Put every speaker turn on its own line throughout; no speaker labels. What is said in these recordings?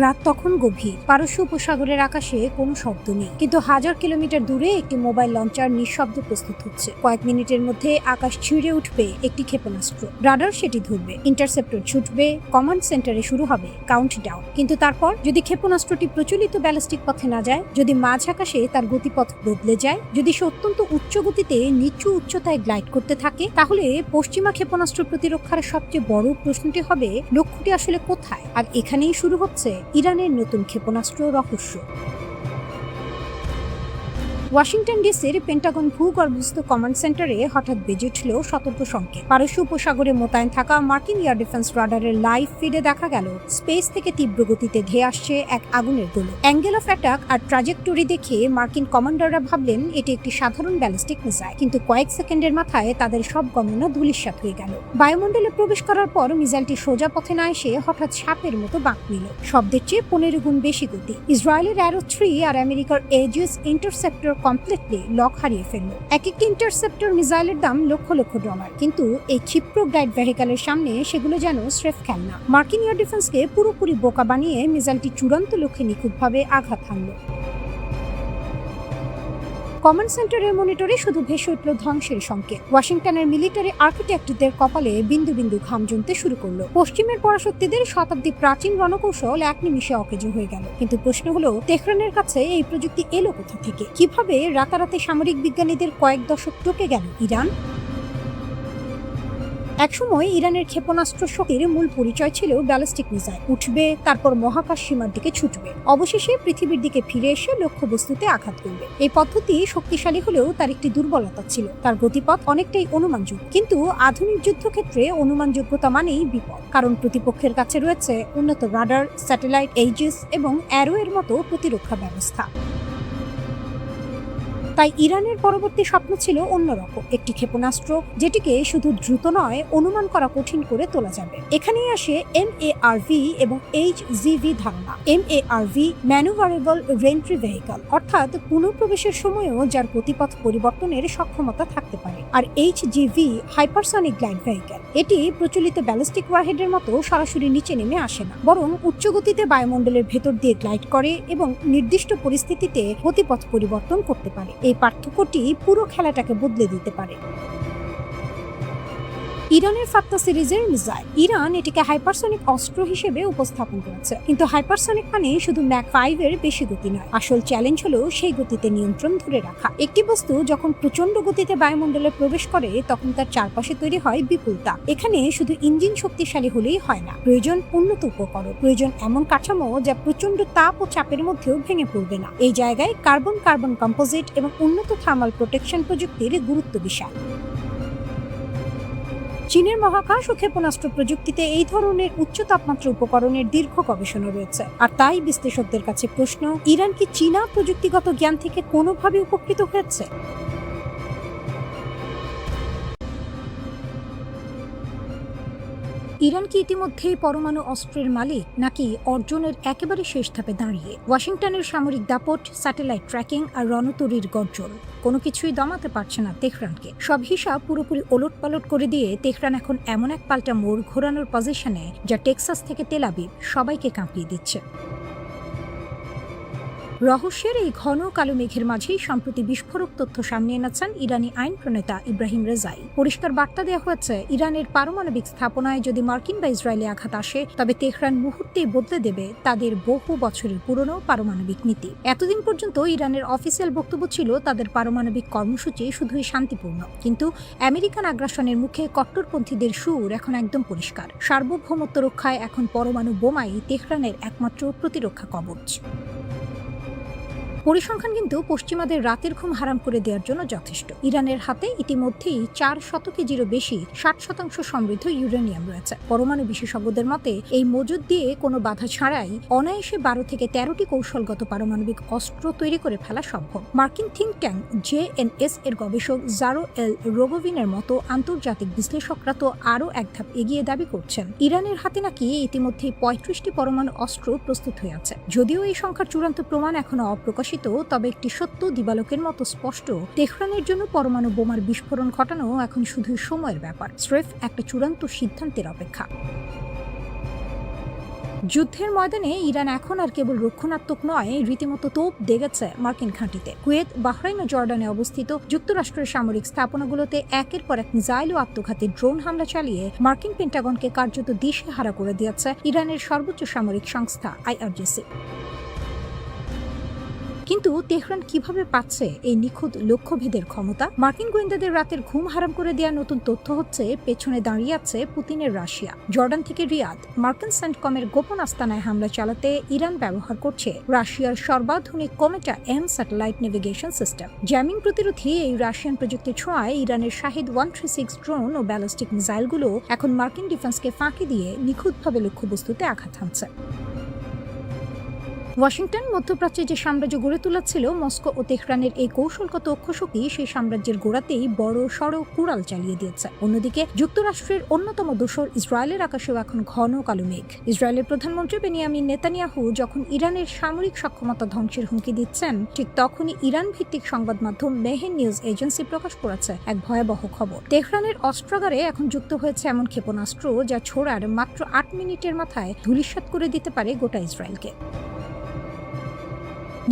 রাত তখন গভীর, পারস্য উপসাগরের আকাশে কোনো শব্দ নেই, কিন্তু হাজার কিলোমিটার দূরে একটি মোবাইল লঞ্চার নিঃশব্দে প্রস্তুত হচ্ছে। কয়েক মিনিটের মধ্যে আকাশ ছিঁড়ে উঠবে একটি ক্ষেপণাস্ত্র। রাডার সেটি ধরবে, ইন্টারসেপ্টর ছুটবে, কমান্ড সেন্টারে শুরু হবে কাউন্টডাউন। কিন্তু তারপর যদি ক্ষেপণাস্ত্রটি প্রচলিত ব্যালিস্টিক পথে না যায়, যদি মাঝ আকাশে তার গতিপথ বদলে যায়, যদি সে অত্যন্ত উচ্চ গতিতে নিচু উচ্চতায় গ্লাইড করতে থাকে, তাহলে পশ্চিমা ক্ষেপণাস্ত্র প্রতিরক্ষার সবচেয়ে বড় প্রশ্নটি হবে লক্ষ্যটি আসলে কোথায়। আর এখানেই শুরু হচ্ছে ইরানের নতুন ক্ষেপণাস্ত্র রহস্য। ওয়াশিংটন ডিসির পেন্টাগন ভূগর্ভস্থ কমান্ড সেন্টারে হঠাৎ বেজে উঠল সতর্ক সংকেত। পারস্য উপসাগরে মোতায়েন থাকা মার্কিন এয়ার ডিফেন্স রাডারের লাইভ ফিডে দেখা গেল স্পেস থেকে তীব্র গতিতে ধেয়ে আসছে এক আগুনের গোলক। অ্যাঙ্গেল অফ অ্যাটাক আর ট্রাজেক্টরি দেখে মার্কিন কমান্ডাররা ভাবলেন এটি একটি সাধারণ ব্যালিস্টিক মিসাইল, কিন্তু কয়েক সেকেন্ডের মাথায় তাদের সব গণনা ধূলিসাৎ হয়ে গেল। বায়ুমণ্ডলে প্রবেশ করার পর মিসাইলটি সোজা পথে না এসে হঠাৎ সাপের মতো বাঁক নিল, শব্দের চেয়ে 15 গুণ বেশি গতি। ইসরায়েলের অ্যারো 3 আর আমেরিকার এজিস ইন্টারসেপ্টর কমপ্লিটলি লক হারিয়ে ফেলল। এক একটি ইন্টারসেপ্টর মিসাইলের দাম লক্ষ লক্ষ ডলার, কিন্তু এই ক্ষিপ্র গাইড ভেহিক্যালের সামনে সেগুলো যেন স্রেফ খেলনা। মার্কিন এয়ার ডিফেন্সকে পুরোপুরি বোকা বানিয়ে মিসাইলটি চূড়ান্ত লক্ষ্যে নিখুঁতভাবে আঘাত হানল। কমান্ড সেন্টারের মনিটরে শুধু ভেসে উঠল ধ্বংসের সংকেত। ওয়াশিংটনের মিলিটারি আর্কিটেক্টদের কপালে বিন্দু বিন্দু ঘাম জমতে শুরু করলো। পশ্চিমের পরাশক্তিদের শতাব্দী প্রাচীন রণকৌশল এক নিমিষে অকেজো হয়ে গেল। কিন্তু প্রশ্ন হলো, তেহরানের কাছে এই প্রযুক্তি এলো কোথা থেকে? কিভাবে রাতারাতি সামরিক বিজ্ঞানীদের কয়েক দশক টপকে গেল ইরান? একসময় ইরানের ক্ষেপণাস্ত্র শক্তির মূল পরিচয় ছিল ব্যালিস্টিক মিসাইল। উঠবে, তারপর মহাকাশ সীমার দিকে ছুটবে, অবশেষে পৃথিবীর দিকে ফিরে এসে লক্ষ্যবস্তুতে আঘাত করবে। এই পদ্ধতি শক্তিশালী হলেও তার একটি দুর্বলতা ছিল, তার গতিপথ অনেকটাই অনুমানযোগ্য। কিন্তু আধুনিক যুদ্ধক্ষেত্রে অনুমানযোগ্যতা মানেই বিপদ, কারণ প্রতিপক্ষের কাছে রয়েছে উন্নত রাডার, স্যাটেলাইট, এইজিস এবং অ্যারো এর মতো প্রতিরক্ষা ব্যবস্থা। তাই ইরানের পরবর্তী স্বপ্ন ছিল অন্যরকম, একটি ক্ষেপণাস্ত্র যেটিকে শুধু দ্রুত নয়, অনুমান করা কঠিন করে তোলা যাবে। এখানেই আসে MARV এবং HGV ধারণা। MARV ম্যানুভারেবল রেন্ট্রি ভেহিকল, অর্থাৎ পুনঃপ্রবেশের সময়ও যার গতিপথ পরিবর্তনের সক্ষমতা থাকতে পারে। আর HGV হাইপারসনিক গ্লাইড ভেহিকল, এটি প্রচলিত ব্যালিস্টিক ওয়ারহেডের মতো সরাসরি নিচে নেমে আসে না, বরং উচ্চ গতিতে বায়ুমণ্ডলের ভেতর দিয়ে গ্লাইড করে এবং নির্দিষ্ট পরিস্থিতিতে গতিপথ পরিবর্তন করতে পারে। এই পার্থক্যটি পুরো খেলাটাকে বদলে দিতে পারে। ইরানের ফাত্তা সিরিজের মিসাইল, ইরান এটিকে হাইপারসনিক অস্ত্র হিসেবে উপস্থাপন করেছে, কিন্তু হাইপারসনিক মানে শুধু ম্যাক 5 এর বেশি গতি নয়। আসল চ্যালেঞ্জ হলো সেই গতিতে নিয়ন্ত্রণ ধরে রাখা। একটি বস্তু যখন প্রচন্ড গতিতে বায়ুমণ্ডলে প্রবেশ করে, তখন তার চারপাশে তৈরি হয় বিপুল তাপ। এখানে শুধু ইঞ্জিন শক্তিশালী হলেই হয় না, প্রয়োজন উন্নত উপকরণ, প্রয়োজন এমন কাঠামো যা প্রচন্ড তাপ ও চাপের মধ্যেও ভেঙে পড়বে না। এই জায়গায় কার্বন কার্বন কম্পোজিট এবং উন্নত থার্মাল প্রোটেকশন প্রযুক্তির গুরুত্ব বিশাল। চীনের মহাকাশ ও ক্ষেপণাস্ত্র প্রযুক্তিতে এই ধরনের উচ্চ তাপমাত্রা উপকরণের দীর্ঘ গবেষণা রয়েছে। আর তাই বিশ্লেষকদের কাছে প্রশ্ন, ইরান কি চীনা প্রযুক্তিগত জ্ঞান থেকে কোনোভাবে উপকৃত হয়েছে? ইরান কি ইতিমধ্যেই পরমাণু অস্ত্রের মালিক, নাকি অর্জনের একেবারে শেষ ধাপে দাঁড়িয়ে? ওয়াশিংটনের সামরিক দাপট, স্যাটেলাইট ট্র্যাকিং আর রণতরীর গর্জন কোনো কিছুই দমাতে পারছে না তেহরানকে। সব হিসাব পুরোপুরি ওলটপালট করে দিয়ে তেহরান এখন এমন এক পাল্টা মোড় ঘোরানোর পজিশনে, যা টেক্সাস থেকে তেল আবিব সবাইকে কাঁপিয়ে দিচ্ছে। রহস্যের এই ঘন কালো মেঘের মাঝেই সম্প্রতি বিস্ফোরক তথ্য সামনে এনেছেন ইরানি আইন প্রণেতা ইব্রাহিম রেজাই। পরিষ্কার বার্তা দেওয়া হয়েছে, ইরানের পারমাণবিক স্থাপনায় যদি মার্কিন বা ইসরায়েলি আঘাত আসে, তবে তেহরান মুহূর্তেই বদলে দেবে তাদের বহু বছরের পুরনো পারমাণবিক নীতি। এতদিন পর্যন্ত ইরানের অফিসিয়াল বক্তব্য ছিল তাদের পারমাণবিক কর্মসূচি শুধুই শান্তিপূর্ণ, কিন্তু আমেরিকান আগ্রাসনের মুখে কট্টরপন্থীদের সুর এখন একদম পরিষ্কার। সার্বভৌমত্ব রক্ষায় এখন পরমাণু বোমাই তেহরানের একমাত্র প্রতিরক্ষা কবচ। পরিসংখ্যান কিন্তু পশ্চিমাদের রাতের ঘুম হারাম করে দেওয়ার জন্য যথেষ্ট। ইরানের হাতে ইতিমধ্যেই 400 কেজিরও বেশি 60% সমৃদ্ধ ইউরেনিয়াম রয়েছে। পরমাণু বিশেষজ্ঞদের মতে এই মজুদ দিয়ে কোনো বাধা ছাড়াই অনায়াসে 12 থেকে 13টি কৌশলগত পারমাণবিক অস্ত্র তৈরি করে ফেলা সম্ভব। মার্কিন থিঙ্ক ট্যাঙ্ক JNS এর গবেষক জারো এল রোগোভিনের মতো আন্তর্জাতিক বিশ্লেষকরা তো আরও এক ধাপ এগিয়ে দাবি করছেন, ইরানের হাতে নাকি ইতিমধ্যেই 35টি পরমাণু অস্ত্র প্রস্তুত হয়ে আছে। যদিও এই সংখ্যার চূড়ান্ত প্রমাণ এখনো অপ্রকাশিত, তবে একটি সত্য দিবালোকের মতো স্পষ্ট, তেহরানের জন্য পরমাণু বোমার বিস্ফোরণ ঘটানো এখন শুধু সময়ের ব্যাপার, স্রেফ একটা চূড়ান্ত সিদ্ধান্তের অপেক্ষা। যুদ্ধের ময়দানে ইরান এখন আর কেবল রক্ষণাত্মক নয়, রীতিমতো তোপ দেগেছে মার্কিন ঘাঁটিতে। কুয়েত, বাহরাইন ও জর্ডানে অবস্থিত যুক্তরাষ্ট্রের সামরিক স্থাপনাগুলোতে একের পর এক মিসাইল ও আত্মঘাতী ড্রোন হামলা চালিয়ে মার্কিন পেন্টাগনকে কার্যত দিশেহারা করে দিয়েছে ইরানের সর্বোচ্চ সামরিক সংস্থা IRGC। কিন্তু তেহরান কিভাবে পাচ্ছে এই নিখুঁত লক্ষ্যভেদের ক্ষমতা? মার্কিন গোয়েন্দাদের রাতের ঘুম হারাম করে দেওয়া নতুন তথ্য হচ্ছে, পেছনে দাঁড়িয়ে আছে পুতিনের রাশিয়া। জর্ডান থেকে রিয়াদ মার্কিন সেন্টকমের গোপন আস্তানায় হামলা চালাতে ইরান ব্যবহার করছে রাশিয়ার সর্বাধুনিক কোমেটা M satellite navigation system. Jamming প্রতিরোধী এই রাশিয়ান প্রযুক্তির ছোঁয়ায় ইরানের শাহিদ 136 ড্রোন ও ব্যালিস্টিক মিসাইলগুলো এখন মার্কিন ডিফেন্সকে ফাঁকি দিয়ে নিখুঁতভাবে লক্ষ্যবস্তুতে আঘাত হানছে। ওয়াশিংটন মধ্যপ্রাচ্যে যে সাম্রাজ্য গড়ে তোলাচ্ছিল, মস্কো ও তেহরানের এই কৌশলগত অক্ষশক্তি সেই সাম্রাজ্যের গোড়াতেই বড় সড় কুড়াল চালিয়ে দিয়েছে। অন্যদিকে যুক্তরাষ্ট্রের অন্যতম দোসর ইসরায়েলের আকাশেও এখন ঘন কালো মেঘ। ইসরায়েলের প্রধানমন্ত্রী বেনিয়ামিন নেতানিয়াহু যখন ইরানের সামরিক সক্ষমতা ধ্বংসের হুমকি দিচ্ছেন, ঠিক তখনই ইরান ভিত্তিক সংবাদ মাধ্যম মেহের নিউজ এজেন্সি প্রকাশ করেছে এক ভয়াবহ খবর। তেহরানের অস্ত্রাগারে এখন যুক্ত হয়েছে এমন ক্ষেপণাস্ত্র যা ছোড়ার মাত্র 8 মিনিটের মাথায় ধূলিসাৎ করে দিতে পারে গোটা ইসরায়েলকে।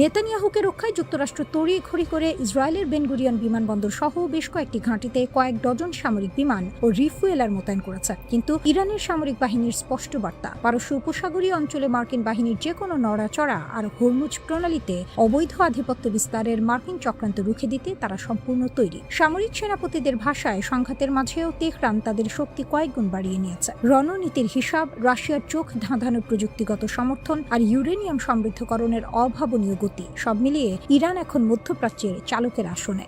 নেতানিয়াহুকে রক্ষায় যুক্তরাষ্ট্র তড়িঘড়ি করে ইসরায়েলের বেনগুরিয়ন বিমানবন্দর সহ বেশ কয়েকটি ঘাঁটিতে কয়েক ডজন সামরিক বিমান ও রিফুয়েলার মোতায়েন করেছে। কিন্তু ইরানের সামরিক বাহিনীর স্পষ্ট বার্তা, পারস্য উপসাগরীয় অঞ্চলে মার্কিন বাহিনীর যে কোনো নড়াচড়া আর হরমুজ প্রণালীতে অবৈধ আধিপত্য বিস্তারের মার্কিন চক্রান্ত রুখে দিতে তারা সম্পূর্ণ তৈরি। সামরিক সেনাপতিদের ভাষায়, সংঘাতের মাঝেও তেহরান তাদের শক্তি কয়েকগুণ বাড়িয়ে নিয়েছে। রণনীতির হিসাব, রাশিয়ার চোখ ধাঁধানো প্রযুক্তিগত সমর্থন আর ইউরেনিয়াম সমৃদ্ধকরণের অভাবনীয় গতি, সব মিলিয়ে ইরান এখন মধ্যপ্রাচ্যের চালকের আসনে।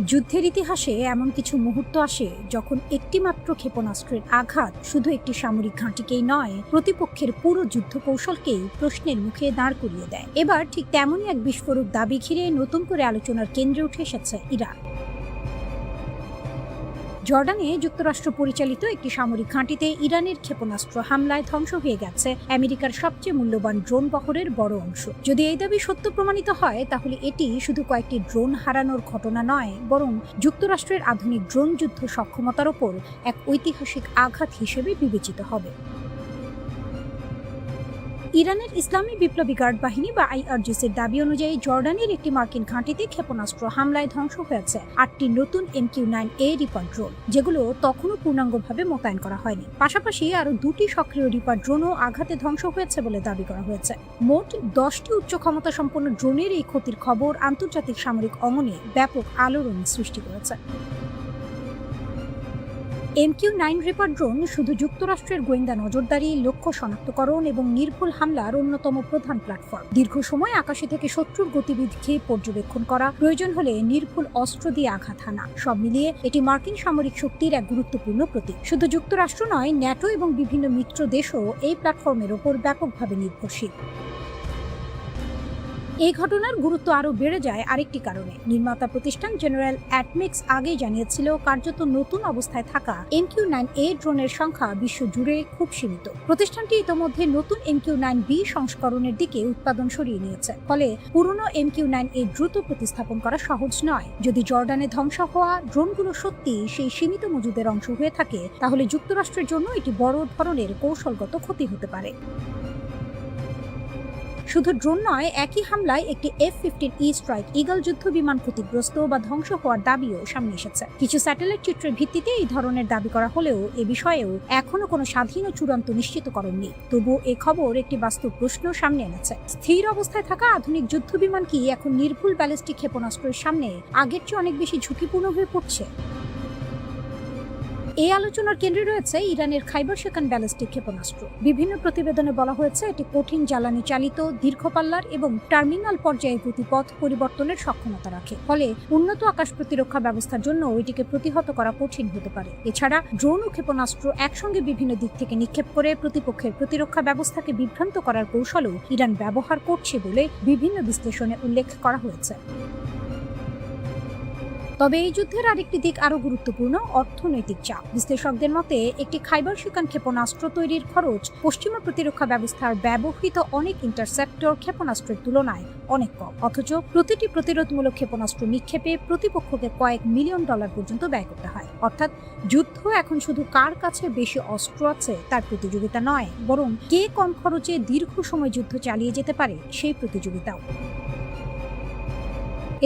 যুদ্ধের ইতিহাসে এমন কিছু মুহূর্ত আসে যখন একটিমাত্র ক্ষেপণাস্ত্রের আঘাত শুধু একটি সামরিক ঘাঁটিকেই নয়, প্রতিপক্ষের পুরো যুদ্ধ কৌশলকেই প্রশ্নের মুখে দাঁড় করিয়ে দেয়। এবার ঠিক তেমনই এক বিস্ফোরক দাবি ঘিরে নতুন করে আলোচনার কেন্দ্রে উঠে এসেছে ইরান। জর্ডানে যুক্তরাষ্ট্র পরিচালিত একটি সামরিক ঘাঁটিতে ইরানের ক্ষেপণাস্ত্র হামলায় ধ্বংস হয়ে গেছে আমেরিকার সবচেয়ে মূল্যবান ড্রোন বহরের বড় অংশ। যদি এই দাবি সত্য প্রমাণিত হয়, তাহলে এটি শুধু কয়েকটি ড্রোন হারানোর ঘটনা নয়, বরং যুক্তরাষ্ট্রের আধুনিক ড্রোন যুদ্ধ সক্ষমতার ওপর এক ঐতিহাসিক আঘাত হিসেবে বিবেচিত হবে। ইরানের ইসলামী বিপ্লবী গার্ড বাহিনী বা IRGCর দাবি অনুযায়ী জর্ডানের একটি মার্কিন ঘাঁটিতে ক্ষেপণাস্ত্র হামলায় ধ্বংস হয়েছে 8টি নতুন MQ-9A রিপার ড্রোন, যেগুলো তখনও পূর্ণাঙ্গভাবে মোতায়েন করা হয়নি। পাশাপাশি আরও 2টি সক্রিয় রিপার ড্রোনও আঘাতে ধ্বংস হয়েছে বলে দাবি করা হয়েছে। মোট 10টি উচ্চ ক্ষমতা সম্পন্ন ড্রোনের এই ক্ষতির খবর আন্তর্জাতিক সামরিক অঙ্গনে ব্যাপক আলোড়ন সৃষ্টি করেছে। MQ-9 রিপার ড্রোন শুধু যুক্তরাষ্ট্রের গোয়েন্দা নজরদারি, লক্ষ্য শনাক্তকরণ এবং নির্ভুল হামলার অন্যতম প্রধান প্ল্যাটফর্ম। দীর্ঘ সময় আকাশে থেকে শত্রুর গতিবিধিকে পর্যবেক্ষণ করা, প্রয়োজন হলে নির্ভুল অস্ত্র দিয়ে আঘাত হানা, সব মিলিয়ে এটি মার্কিন সামরিক শক্তির এক গুরুত্বপূর্ণ প্রতীক। শুধু যুক্তরাষ্ট্র নয়, ন্যাটো এবং বিভিন্ন মিত্র দেশও এই প্ল্যাটফর্মের ওপর ব্যাপকভাবে নির্ভরশীল। এই ঘটনার গুরুত্ব আরও বেড়ে যায় আরেকটি কারণে। নির্মাতা প্রতিষ্ঠান জেনারেল অ্যাটমিক্স আগেই জানিয়েছিল, কার্যত নতুন অবস্থায় থাকা MQ-9A ড্রোনের সংখ্যা বিশ্বজুড়ে খুব সীমিত। প্রতিষ্ঠানটি ইতোমধ্যে নতুন MQ-9B সংস্করণের দিকে উৎপাদন সরিয়ে নিয়েছে, ফলে পুরনো MQ-9A দ্রুত প্রতিস্থাপন করা সহজ নয়। যদি জর্ডানে ধ্বংস হওয়া ড্রোনগুলো সত্যি সেই সীমিত মজুদের অংশ হয়ে থাকে, তাহলে যুক্তরাষ্ট্রের জন্য এটি বড় ধরনের কৌশলগত ক্ষতি হতে পারে। শুধু ড্রোন নয়, একই হামলায় একটি F-15E স্ট্রাইক ঈগল যুদ্ধ বিমান ক্ষতিগ্রস্ত বা ধ্বংস হওয়ার দাবিও সামনে এসেছে। কিছু স্যাটেলাইট চিত্রের ভিত্তিতে এই ধরনের দাবি করা হলেও এ বিষয়েও এখনো কোনো স্বাধীন ও চূড়ান্ত নিশ্চিতকরণ নেই। তবুও এ খবর একটি বাস্তব প্রশ্ন সামনে এনেছে। স্থির অবস্থায় থাকা আধুনিক যুদ্ধ বিমান কি এখন নির্ভুল ব্যালিস্টিক ক্ষেপণাস্ত্রের সামনে আগের চেয়ে অনেক বেশি ঝুঁকিপূর্ণ হয়ে পড়ছে? এই আলোচনার কেন্দ্রে রয়েছে ইরানের খাইবার শেখান ব্যালিস্টিক ক্ষেপণাস্ত্র। বিভিন্ন প্রতিবেদনে বলা হয়েছে এটি কঠিন জ্বালানি চালিত, দীর্ঘপাল্লার এবং টার্মিনাল পর্যায়ে গতিপথ পরিবর্তনের সক্ষমতা রাখে, ফলে উন্নত আকাশ প্রতিরক্ষা ব্যবস্থার জন্য এটিকে প্রতিহত করা কঠিন হতে পারে। এছাড়া ড্রোন ও ক্ষেপণাস্ত্র একসঙ্গে বিভিন্ন দিক থেকে নিক্ষেপ করে প্রতিপক্ষের প্রতিরক্ষা ব্যবস্থাকে বিভ্রান্ত করার কৌশলও ইরান ব্যবহার করছে বলে বিভিন্ন বিশ্লেষণে উল্লেখ করা হয়েছে। তবে এই যুদ্ধের আরেকটি দিক আরো গুরুত্বপূর্ণ, অর্থনৈতিক চাপ। বিশ্লেষকদের মতে একটি খাইবার শিকান ক্ষেপণাস্ত্র তৈরির খরচ পশ্চিমা প্রতিরক্ষা ব্যবস্থার ব্যবহৃত অনেক ইন্টারসেপ্টর ক্ষেপণাস্ত্রের তুলনায় অনেক কম, অথচ প্রতিটি প্রতিরোধমূলক ক্ষেপণাস্ত্র নিক্ষেপে প্রতিপক্ষকে কয়েক মিলিয়ন ডলার পর্যন্ত ব্যয় করতে হয়। অর্থাৎ যুদ্ধ এখন শুধু কার কাছে বেশি অস্ত্র আছে তার প্রতিযোগিতা নয়, বরং কে কম খরচে দীর্ঘ সময় যুদ্ধ চালিয়ে যেতে পারে সেই প্রতিযোগিতাও।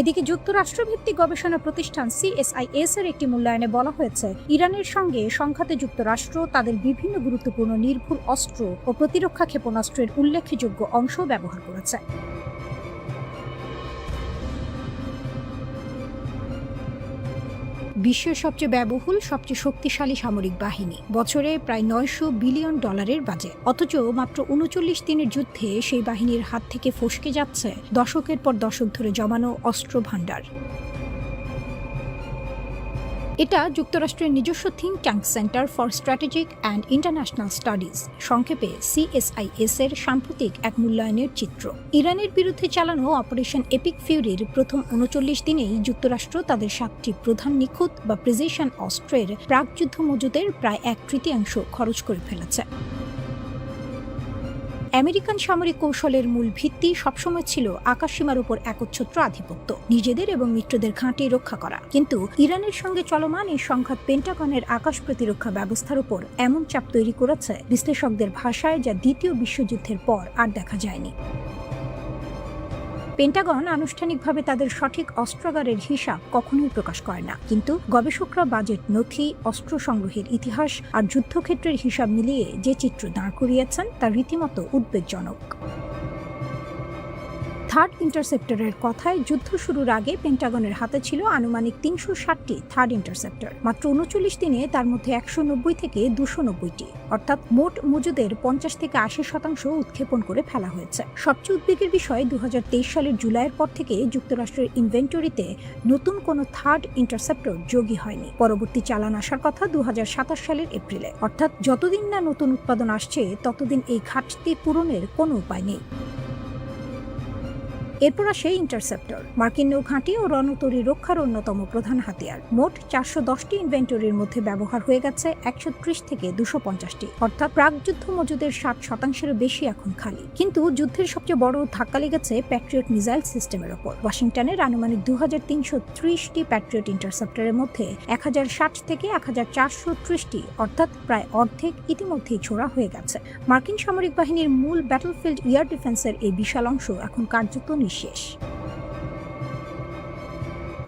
এদিকে যুক্তরাষ্ট্রভিত্তিক গবেষণা প্রতিষ্ঠান CSIS এর একটি মূল্যায়নে বলা হয়েছে, ইরানের সঙ্গে সংঘাতে যুক্তরাষ্ট্র তাদের বিভিন্ন গুরুত্বপূর্ণ নির্ভুল অস্ত্র ও প্রতিরক্ষা ক্ষেপণাস্ত্রের উল্লেখযোগ্য অংশ ব্যবহার করেছে। বিশ্বের সবচেয়ে ব্যয়বহুল, সবচেয়ে শক্তিশালী সামরিক বাহিনী, বছরে প্রায় $900 বিলিয়ন বাজেট, অথচ মাত্র 39 দিনের যুদ্ধে সেই বাহিনীর হাত থেকে ফসকে যাচ্ছে দশকের পর দশক ধরে জমানো অস্ত্র ভাণ্ডার। এটা যুক্তরাষ্ট্রের নিজস্ব think tank centre for strategic and international studies, সংক্ষেপে CSIS এর সাম্প্রতিক এক মূল্যায়নের চিত্র। ইরানের বিরুদ্ধে চালানো অপারেশন এপিক ফিউরির প্রথম 39 দিনেই যুক্তরাষ্ট্র তাদের 7টি প্রধান নিখুঁত বা প্রিসিশন অস্ত্রের প্রাকযুদ্ধ মজুদের প্রায় 1/3 খরচ করে ফেলেছে। আমেরিকান সামরিক কৌশলের মূল ভিত্তি সবসময় ছিল আকাশসীমার উপর একচ্ছত্র আধিপত্য, নিজেদের এবং মিত্রদের ঘাঁটি রক্ষা করা। কিন্তু ইরানের সঙ্গে চলমান এই সংঘাত পেন্টাগনের আকাশ প্রতিরক্ষা ব্যবস্থার উপর এমন চাপ তৈরি করেছে, বিশ্লেষকদের ভাষায়, যা দ্বিতীয় বিশ্বযুদ্ধের পর আর দেখা যায়নি। পেন্টাগন আনুষ্ঠানিকভাবে তাদের সঠিক অস্ত্রাগারের হিসাব কখনোই প্রকাশ করে না, কিন্তু গবেষকরা বাজেট নথি, অস্ত্র সংগ্রহের ইতিহাস আর যুদ্ধক্ষেত্রের হিসাব মিলিয়ে যে চিত্র দাঁড় করিয়েছেন তা রীতিমতো উদ্বেগজনক। থার্ড ইন্টারসেপ্টরের কথায়, যুদ্ধ শুরুর আগে পেন্টাগনের হাতে ছিল আনুমানিক 360টি থার্ড ইন্টারসেপ্টর। মাত্র 39 দিনে তার মধ্যে 190 থেকে 290টি, অর্থাৎ মোট মজুদের 50 থেকে 80% উৎক্ষেপণ করে ফেলা হয়েছে। সবচেয়ে উদ্বেগের বিষয়, 2023 সালের জুলাইয়ের পর থেকে যুক্তরাষ্ট্রের ইনভেন্টরিতে নতুন কোনো থার্ড ইন্টারসেপ্টর যোগই হয়নি। পরবর্তী চালান আসার কথা 2027 সালের এপ্রিলে। অর্থাৎ যতদিন না নতুন উৎপাদন আসছে, ততদিন এই ঘাটতি পূরণের কোনো উপায় নেই। এরপর আসে ইন্টারসেপ্টর, মার্কিন নৌঘাঁটি ও রণতরী রক্ষার অন্যতম প্রধান হাতিয়ার। মোট 410টি ইনভেন্টরির মধ্যে ব্যবহার হয়ে গেছে 130 থেকে 250টি, অর্থাৎ প্রাকযুদ্ধ মজুদের 60%-এরও বেশি এখন খালি। কিন্তু যুদ্ধের সবচেয়ে বড় ধাক্কা লেগেছে প্যাট্রিয়ট মিসাইল সিস্টেমের ওপর। ওয়াশিংটনের আনুমানিক 2330টি প্যাট্রিয়ট ইন্টারসেপ্টরের মধ্যে 1060 থেকে 1430টি, অর্থাৎ প্রায় অর্ধেক, ইতিমধ্যেই ছোড়া হয়ে গেছে। মার্কিন সামরিক বাহিনীর মূল ব্যাটলফিল্ড এয়ার ডিফেন্সের এই বিশাল অংশ এখন কার্যত নিঃশেষ।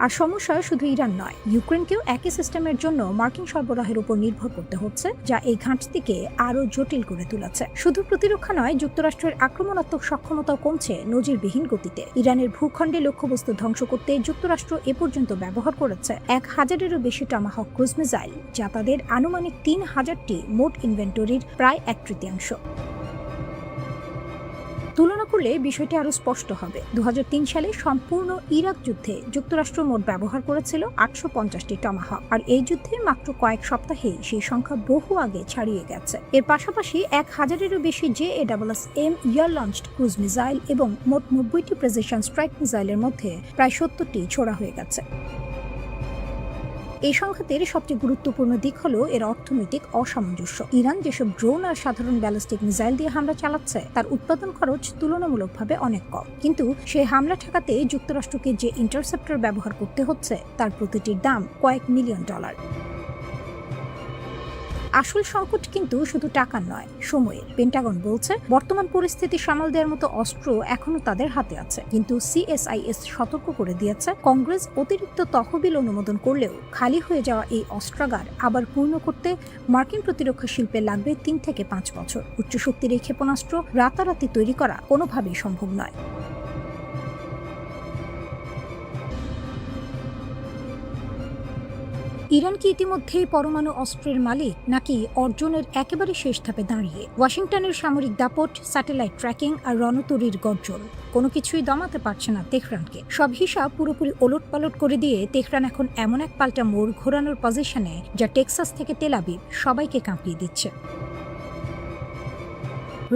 আর সমস্যা শুধু ইরান নয়, ইউক্রেনকেও একই সিস্টেমের জন্য মার্কিন সরবরাহের উপর নির্ভর করতে হচ্ছে, যা এই ঘাটতিকে আরও জটিল করে তুলেছে। শুধু প্রতিরক্ষা নয়, যুক্তরাষ্ট্রের আক্রমণাত্মক সক্ষমতাও কমছে নজিরবিহীন গতিতে। ইরানের ভূখণ্ডে লক্ষ্যবস্তু ধ্বংস করতে যুক্তরাষ্ট্র এ পর্যন্ত ব্যবহার করেছে 1000-এরও বেশি টমাহক ক্রুজ মিসাইল, যা তাদের আনুমানিক 3000টি মোট ইনভেন্টরির প্রায় 1/3। তুলনা করলে বিষয়টি আরও স্পষ্ট হবে। 2003 সালে সম্পূর্ণ ইরাক যুদ্ধে যুক্তরাষ্ট্র মোট ব্যবহার করেছিল 850টি টমাহক, আর এই যুদ্ধে মাত্র কয়েক সপ্তাহে সেই সংখ্যা বহু আগে ছাড়িয়ে গেছে। এর পাশাপাশি 1000-এরও বেশি JASSM air launched cruise missile এবং মোট 90টি প্রিসিশন স্ট্রাইক মিসাইলের মধ্যে প্রায় 70টি ছোড়া হয়ে গেছে। এই সংঘাতের সবচেয়ে গুরুত্বপূর্ণ দিক হলো এর অর্থনৈতিক অসামঞ্জস্য। ইরান যেসব ড্রোন আর সাধারণ ব্যালিস্টিক মিসাইল দিয়ে হামলা চালাচ্ছে, তার উৎপাদন খরচ তুলনামূলকভাবে অনেক কম, কিন্তু সেই হামলা ঠেকাতে যুক্তরাষ্ট্রকে যে ইন্টারসেপ্টর ব্যবহার করতে হচ্ছে, তার প্রতিটির দাম কয়েক মিলিয়ন ডলার। আসল সংকট কিন্তু শুধু টাকার নয়, সময়ের। পেন্টাগন বলছে, বর্তমান পরিস্থিতি সামাল দেওয়ার মতো অস্ত্র এখনো তাদের হাতে আছে, কিন্তু CSIS সতর্ক করে দিয়েছে, কংগ্রেস অতিরিক্ত তহবিল অনুমোদন করলেও খালি হয়ে যাওয়া এই অস্ত্রাগার আবার পূর্ণ করতে মার্কিন প্রতিরক্ষা শিল্পে লাগবে 3 থেকে 5 বছর। উচ্চশক্তির এই ক্ষেপণাস্ত্র রাতারাতি তৈরি করা কোনোভাবেই সম্ভব নয়। ইরান কি ইতিমধ্যেই পরমাণু অস্ত্রের মালিক, নাকি অর্জনের একেবারে শেষ ধাপে দাঁড়িয়ে? ওয়াশিংটনের সামরিক দাপট, স্যাটেলাইট ট্র্যাকিং আর রণতরীর গর্জন কোনো কিছুই দমাতে পারছে না তেহরানকে। সব হিসাব পুরোপুরি ওলটপালট করে দিয়ে তেহরান এখন এমন এক পাল্টা মোড় ঘোরানোর পজিশনে, যা টেক্সাস থেকে তেল আবিব সবাইকে কাঁপিয়ে দিচ্ছে।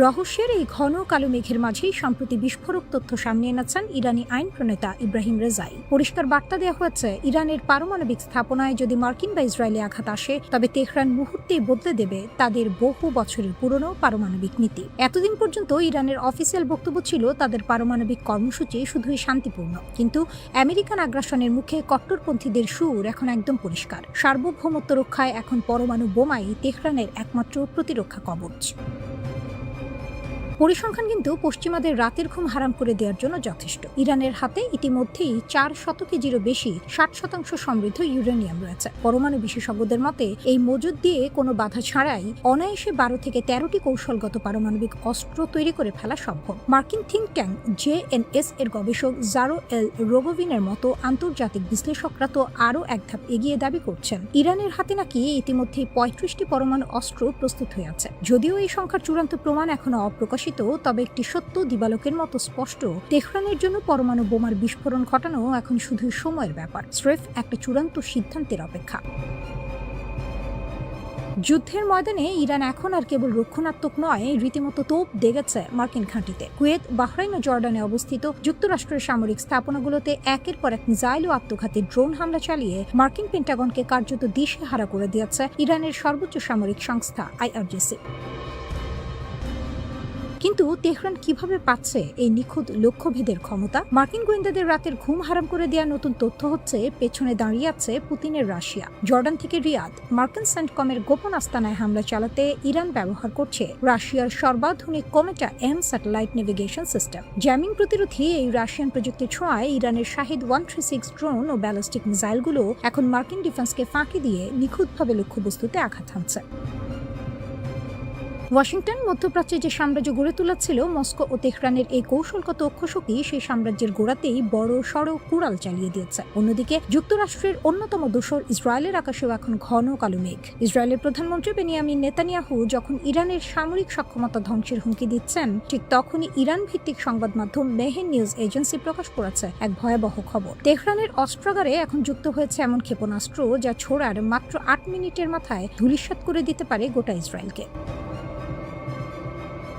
রহস্যের এই ঘন কালো মেঘের মাঝেই সম্প্রতি বিস্ফোরক তথ্য সামনে এনেছেন ইরানি আইন প্রণেতা ইব্রাহিম রেজাই। পরিষ্কার বার্তা দেওয়া হয়েছে, ইরানের পারমাণবিক স্থাপনায় যদি মার্কিন বা ইসরায়েলি আঘাত আসে, তবে তেহরান মুহূর্তেই বদলে দেবে তাদের বহু বছরের পুরনো পারমাণবিক নীতি। এতদিন পর্যন্ত ইরানের অফিসিয়াল বক্তব্য ছিল তাদের পারমাণবিক কর্মসূচি শুধুই শান্তিপূর্ণ, কিন্তু আমেরিকান আগ্রাসনের মুখে কট্টরপন্থীদের সুর এখন একদম পরিষ্কার। সার্বভৌমত্ব রক্ষায় এখন পরমাণু বোমাই তেহরানের একমাত্র প্রতিরক্ষা কবচ। পরিসংখ্যান কিন্তু পশ্চিমাদের রাতের ঘুম হারাম করে দেওয়ার জন্য যথেষ্ট। ইরানের হাতে ইতিমধ্যেই 400 কেজিরও বেশি 60% সমৃদ্ধ ইউরেনিয়াম রয়েছে। পরমাণু বিশেষজ্ঞদের মতে এই মজুদ দিয়ে কোনো বাধা ছাড়াই অনায়াসে 12 থেকে 13টি কৌশলগত পারমাণবিক অস্ত্র তৈরি করে ফেলা সম্ভব। মার্কিন থিঙ্ক ট্যাঙ্ক জেএনএস এর গবেষক জারো এল রোগোভিনের মতো আন্তর্জাতিক বিশ্লেষকরা তো আরও এক ধাপ এগিয়ে দাবি করছেন, ইরানের হাতে নাকি ইতিমধ্যেই 35টি পরমাণু অস্ত্র প্রস্তুত হয়ে আছে। যদিও এই সংখ্যার চূড়ান্ত প্রমাণ এখনো অপ্রকাশিত, তবে একটি সত্য দিবালোকের মতো স্পষ্ট, তেহরানের জন্য পরমাণু বোমার বিস্ফোরণ ঘটানো এখন শুধু সময়ের ব্যাপার, স্রেফ একটা চূড়ান্ত সিদ্ধান্তের অপেক্ষা। যুদ্ধের ময়দানে ইরান এখন আর কেবল রক্ষণাত্মক নয়, রীতিমতো তোপ দেগেছে মার্কিন ঘাঁটিতে। কুয়েত, বাহরাইন ও জর্ডানে অবস্থিত যুক্তরাষ্ট্রের সামরিক স্থাপনাগুলোতে একের পর এক মিসাইল ও আত্মঘাতী ড্রোন হামলা চালিয়ে মার্কিন পেন্টাগনকে কার্যত দিশেহারা করে দিয়েছে ইরানের সর্বোচ্চ সামরিক সংস্থা IRGC। কিন্তু তেহরান কিভাবে পাচ্ছে এই নিখুঁত লক্ষ্যভেদের ক্ষমতা? মার্কিন গোয়েন্দাদের রাতের ঘুম হারাম করে দেওয়া নতুন তথ্য হচ্ছে, পেছনে দাঁড়িয়ে আছে পুতিনের রাশিয়া। জর্ডান থেকে রিয়াদ, মার্কিন সেন্টকমের গোপন আস্তানায় হামলা চালাতে ইরান ব্যবহার করছে রাশিয়ার সর্বাধুনিক কোমেটা M satellite navigation system. Jamming প্রতিরোধী এই রাশিয়ান প্রযুক্তির ছোঁয়ায় ইরানের শাহিদ 136 ড্রোন ও ব্যালিস্টিক মিসাইলগুলো এখন মার্কিন ডিফেন্সকে ফাঁকি দিয়ে নিখুঁতভাবে লক্ষ্যবস্তুতে আঘাত হানছে। ওয়াশিংটন মধ্যপ্রাচ্যে যে সাম্রাজ্য গড়ে তোলাচ্ছিল, মস্কো ও তেহরানের এই কৌশলগত অক্ষশক্তি সেই সাম্রাজ্যের গোড়াতেই বড় সড় কুড়াল চালিয়ে দিয়েছে। অন্যদিকে যুক্তরাষ্ট্রের অন্যতম দোসর ইসরায়েলের আকাশেও এখন ঘন কালো মেঘ। ইসরায়েলের প্রধানমন্ত্রী বেনিয়ামিন নেতানিয়াহু যখন ইরানের সামরিক সক্ষমতা ধ্বংসের হুমকি দিচ্ছেন, ঠিক তখনই ইরান ভিত্তিক সংবাদ মাধ্যম মেহের নিউজ এজেন্সি প্রকাশ করেছে এক ভয়াবহ খবর। তেহরানের অস্ত্রাগারে এখন যুক্ত হয়েছে এমন ক্ষেপণাস্ত্র যা ছোড়ার মাত্র 8 মিনিটের মাথায় ধূলিসাৎ করে দিতে পারে গোটা ইসরায়েলকে।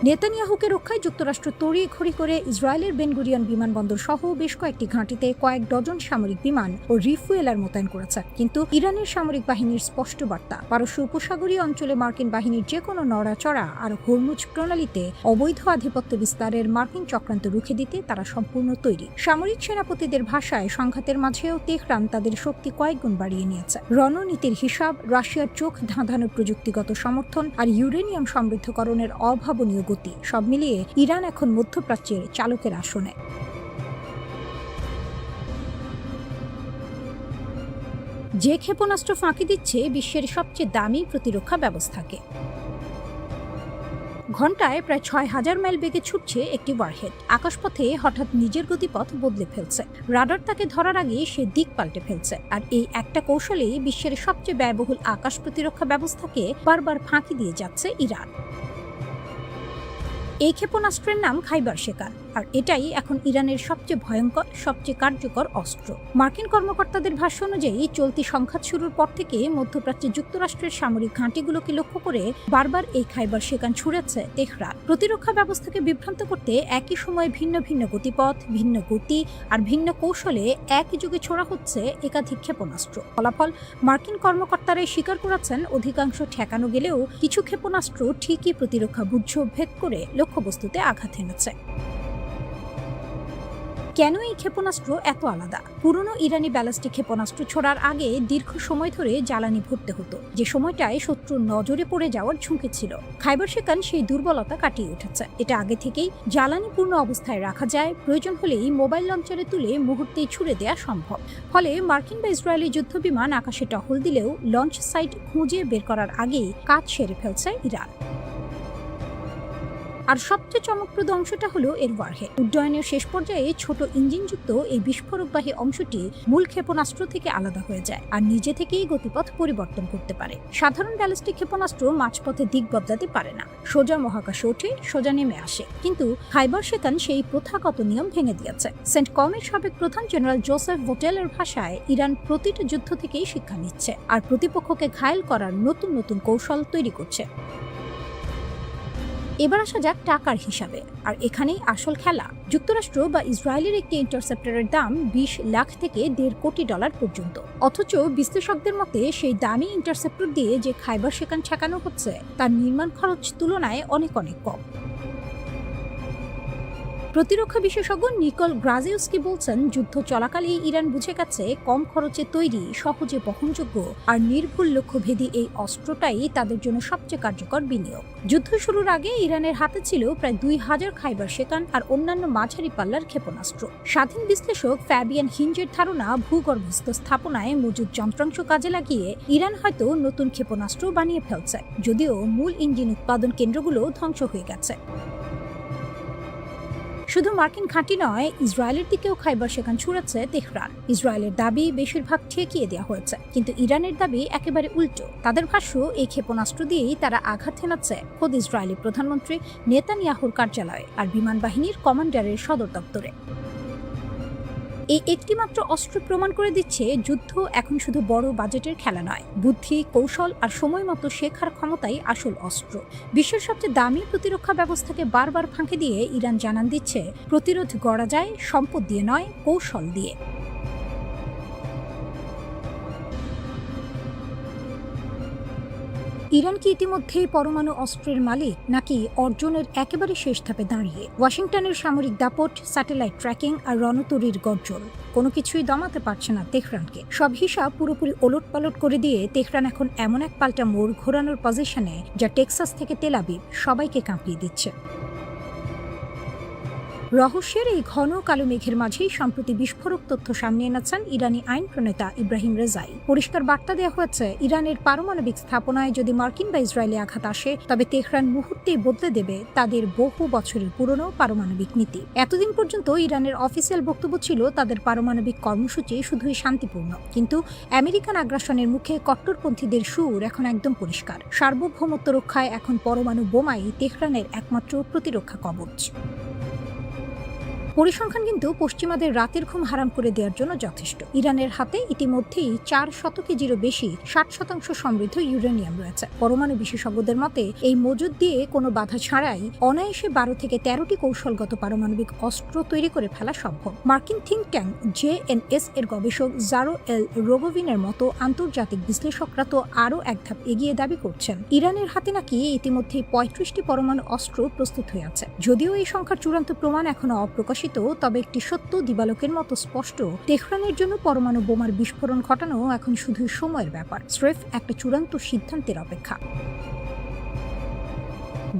নেতানিয়াহুকে রক্ষায় যুক্তরাষ্ট্র তড়িঘড়ি করে ইসরায়েলের বেনগুরিয়ন বিমানবন্দর সহ বেশ কয়েকটি ঘাঁটিতে কয়েক ডজন সামরিক বিমান ও রিফুয়েলার মোতায়েন করেছে। কিন্তু ইরানের সামরিক বাহিনীর স্পষ্ট বার্তা, পারস্য উপসাগরীয় অঞ্চলে মার্কিন বাহিনীর যে কোনো নড়াচড়া আর হরমুজ প্রণালীতে অবৈধ আধিপত্য বিস্তারের মার্কিন চক্রান্ত রুখে দিতে তারা সম্পূর্ণ তৈরি। সামরিক সেনাপতিদের ভাষায়, সংঘাতের মাঝেও তেহরান তাদের শক্তি কয়েকগুণ বাড়িয়ে নিয়েছে। রণনীতির হিসাব, রাশিয়ার চোখ ধাঁধানো প্রযুক্তিগত সমর্থন আর ইউরেনিয়াম সমৃদ্ধকরণের অভাবনীয় গতি, সব মিলিয়ে ইরান এখন মধ্যপ্রাচ্যের চালকের আসনে। যে ক্ষেপণাস্ত্র ফাঁকি দিচ্ছে বিশ্বের সবচেয়ে দামি প্রতিরক্ষা ব্যবস্থাকে। ঘন্টায় প্রায় 6000 মাইল বেগে ছুটছে একটি ওয়ারহেড। আকাশপথে হঠাৎ নিজের গতিপথ বদলে ফেলছে, রাডার তাকে ধরার আগে সে দিক পাল্টে ফেলছে। আর এই একটা কৌশলেই বিশ্বের সবচেয়ে ব্যয়বহুল আকাশ প্রতিরক্ষা ব্যবস্থাকে বারবার ফাঁকি দিয়ে যাচ্ছে ইরান। এই ক্ষেপণাস্ত্রের নাম খাইবার শেকান, আর এটাই এখন ইরানের সবচেয়ে ভয়ঙ্কর, সবচেয়ে কার্যকর অস্ত্র। মার্কিন কর্মকর্তাদের ভাষ্য অনুযায়ী চলতি সংঘাত শুরুর পর থেকে মধ্যপ্রাচ্যে যুক্তরাষ্ট্রের সামরিক ঘাঁটিগুলোকে লক্ষ্য করে বারবার এই খাইবার শেকান ছুড়েছে তেহরান। প্রতিরক্ষা ব্যবস্থাকে বিভ্রান্ত করতে একই সময়ে ভিন্ন ভিন্ন গতিপথ, ভিন্ন গতি আর ভিন্ন কৌশলে একই যুগে ছোড়া হচ্ছে একাধিক ক্ষেপণাস্ত্র। ফলাফল, মার্কিন কর্মকর্তারাই স্বীকার করেছেন, অধিকাংশ ঠেকানো গেলেও কিছু ক্ষেপণাস্ত্র ঠিকই প্রতিরক্ষা বুঝ ভেদ করে লক্ষ্যবস্তুতে আঘাত এনেছে। কেন এই ক্ষেপণাস্ত্র এত আলাদা? পুরনো ইরানি ব্যালিস্টিক ক্ষেপণাস্ত্র ছোড়ার আগে দীর্ঘ সময় ধরে জ্বালানি ভরতে হতো, যে সময়টায় শত্রুর নজরে পড়ে যাওয়ার ঝুঁকি ছিল। খাইবার শেকান সেই দুর্বলতা কাটিয়ে উঠেছে। এটা আগে থেকেই জ্বালানিপূর্ণ অবস্থায় রাখা যায়, প্রয়োজন হলেই মোবাইল লঞ্চারে তুলে মুহূর্তেই ছুড়ে দেওয়া সম্ভব। ফলে মার্কিন বা ইসরায়েলি যুদ্ধবিমান আকাশে টহল দিলেও লঞ্চ সাইট খুঁজে বের করার আগেই কাজ সেরে ফেলছে ইরান। আর সবচেয়ে চমকপ্রদ অংশটা হলো এর ওয়ারহেড। উড্ডয়নের শেষ পর্যায়ে ছোট ইঞ্জিনযুক্ত এই বিস্ফোরকবাহী অংশটি মূল ক্ষেপণাস্ত্র থেকে আলাদা হয়ে যায় আর নিজে থেকেই গতিপথ পরিবর্তন করতে পারে। সাধারণ ব্যালিস্টিক ক্ষেপণাস্ত্র মাঝপথে দিক বদলাতে পারে না, সোজা মহাকাশে ওঠে, সোজা নেমে আসে। কিন্তু খাইবার শেকান সেই প্রথাগত নিয়ম ভেঙে দিয়েছে। সেন্টকমের সাবেক প্রধান জেনারেল জোসেফ ভোটেলের ভাষায়, ইরান প্রতিটা যুদ্ধ থেকেই শিক্ষা নিচ্ছে আর প্রতিপক্ষকে ঘায়েল করার নতুন নতুন কৌশল তৈরি করছে। এবার আসা যাক টাকার হিসাবে, আর এখানেই আসল খেলা। যুক্তরাষ্ট্র বা ইসরায়েলের একটি ইন্টারসেপ্টরের দাম 20 লাখ থেকে $1.5 কোটি পর্যন্ত। অথচ বিশ্লেষকদের মতে সেই দামি ইন্টারসেপ্টর দিয়ে যে খাইবার সেখান ঠেকানো হচ্ছে তার নির্মাণ খরচ তুলনায় অনেক অনেক কম। প্রতিরক্ষা বিশেষজ্ঞ নিকল গ্রাজিউস্কি বলছেন, যুদ্ধ চলাকালেই ইরান বুঝে গেছে কম খরচে তৈরি, সহজে বহনযোগ্য আর নির্ভুল লক্ষ্যভেদী এই অস্ত্রটাই তাদের জন্য সবচেয়ে কার্যকর বিনিয়োগ। যুদ্ধ শুরুর আগে ইরানের হাতে ছিল প্রায় 2000 খাইবার সেকান আর অন্যান্য মাঝারি পাল্লার ক্ষেপণাস্ত্র। স্বাধীন বিশ্লেষক ফ্যাবিয়ান হিঞ্জের ধারণা, ভূগর্ভস্থ স্থাপনায় মজুদ যন্ত্রাংশ কাজে লাগিয়ে ইরান হয়তো নতুন ক্ষেপণাস্ত্র বানিয়ে ফেলছে, যদিও মূল ইঞ্জিন উৎপাদন কেন্দ্রগুলো ধ্বংস হয়ে গেছে। শুধু মার্কিন ঘাঁটি নয়, ইসরায়েলের দিকেও খাইবার সেখান ছুড়েছে তেহরান। ইসরায়েলের দাবি বেশিরভাগ ঠেকিয়ে দেওয়া হয়েছে, কিন্তু ইরানের দাবি একেবারে উল্টো। তাদের ভাষ্য, এই ক্ষেপণাস্ত্র দিয়েই তারা আঘাত হেনাচ্ছে খোদ ইসরায়েলি প্রধানমন্ত্রী নেতানিয়াহুর কার্যালয়ে আর বিমান বাহিনীর কমান্ডারের সদর দপ্তরে। এই একটি মাত্র অস্ত্র প্রমাণ করে দিচ্ছে, যুদ্ধ এখন শুধু বড় বাজেটের খেলা নয়। বুদ্ধি, কৌশল আর সময় মতো শেখার ক্ষমতাই আসল অস্ত্র। বিশ্বের সবচেয়ে দামি প্রতিরক্ষা ব্যবস্থাকে বারবার ফাঁকি দিয়ে ইরান জানান দিচ্ছে, প্রতিরোধ গড়া যায় সম্পদ দিয়ে নয়, কৌশল দিয়ে। ইরান কি ইতিমধ্যেই পরমাণু অস্ত্রের মালিক, নাকি অর্জনের একেবারে শেষ ধাপে দাঁড়িয়ে? ওয়াশিংটনের সামরিক দাপট, স্যাটেলাইট ট্র্যাকিং আর রণতরীর গর্জন কোনো কিছুই দমাতে পারছে না তেহরানকে। সব হিসাব পুরোপুরি ওলটপালট করে দিয়ে তেহরান এখন এমন এক পাল্টা মোড় ঘোরানোর পজিশনে, যা টেক্সাস থেকে তেল আবিব সবাইকে কাঁপিয়ে দিচ্ছে। রহস্যের এই ঘন কালো মেঘের মাঝেই সম্প্রতি বিস্ফোরক তথ্য সামনে এনেছেন ইরানি আইন প্রণেতা ইব্রাহিম রেজাই। পরিষ্কার বার্তা দেওয়া হয়েছে, ইরানের পারমাণবিক স্থাপনায় যদি মার্কিন বা ইসরায়েলি আঘাত আসে, তবে তেহরান মুহূর্তেই বদলে দেবে তাদের বহু বছরের পুরনো পারমাণবিক নীতি। এতদিন পর্যন্ত ইরানের অফিসিয়াল বক্তব্য ছিল তাদের পারমাণবিক কর্মসূচি শুধুই শান্তিপূর্ণ, কিন্তু আমেরিকান আগ্রাসনের মুখে কট্টরপন্থীদের সুর এখন একদম পরিষ্কার। সার্বভৌমত্ব রক্ষায় এখন পরমাণু বোমাই তেহরানের একমাত্র প্রতিরক্ষা কবচ। পরিসংখ্যান কিন্তু পশ্চিমাদের রাতের ঘুম হারাম করে দেওয়ার জন্য যথেষ্ট। ইরানের হাতে ইতিমধ্যেই 400 কেজিরও বেশি 60% সমৃদ্ধ ইউরেনিয়াম রয়েছে। পরমাণু বিশেষজ্ঞদের মতে এই মজুদ দিয়ে কোনো বাধা ছাড়াই অনায়াসে 12 থেকে 13টি কৌশলগত পারমাণবিক অস্ত্র তৈরি করে ফেলা সম্ভব। মার্কিন থিঙ্ক ট্যাঙ্ক জেএনএস এর গবেষক জারো এল রোগোভিনের মতো আন্তর্জাতিক বিশ্লেষকরা তো আরও এক ধাপ এগিয়ে দাবি করছেন, ইরানের হাতে নাকি ইতিমধ্যেই 35টি পরমাণু অস্ত্র প্রস্তুত হয়ে আছে। যদিও এই সংখ্যার চূড়ান্ত প্রমাণ এখনো অপ্রকাশিত, তবে একটি সত্য দিবালোকের মতো স্পষ্ট, তেহরানের জন্য পরমাণু বোমার বিস্ফোরণ ঘটানো এখন শুধু সময়ের ব্যাপার, স্রেফ একটা চূড়ান্ত সিদ্ধান্তের অপেক্ষা।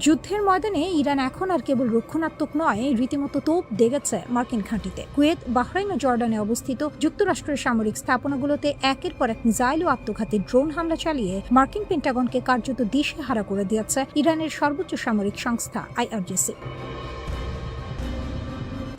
যুদ্ধের ময়দানে ইরান এখন আর কেবল রক্ষণাত্মক নয়, রীতিমতো তোপ দেগেছে মার্কিন ঘাঁটিতে। কুয়েত, বাহরাইন ও জর্ডানে অবস্থিত যুক্তরাষ্ট্রের সামরিক স্থাপনাগুলোতে একের পর এক মিসাইল ও আত্মঘাতী ড্রোন হামলা চালিয়ে মার্কিন পেন্টাগনকে কার্যত দিশেহারা করে দিয়েছে ইরানের সর্বোচ্চ সামরিক সংস্থা IRGC।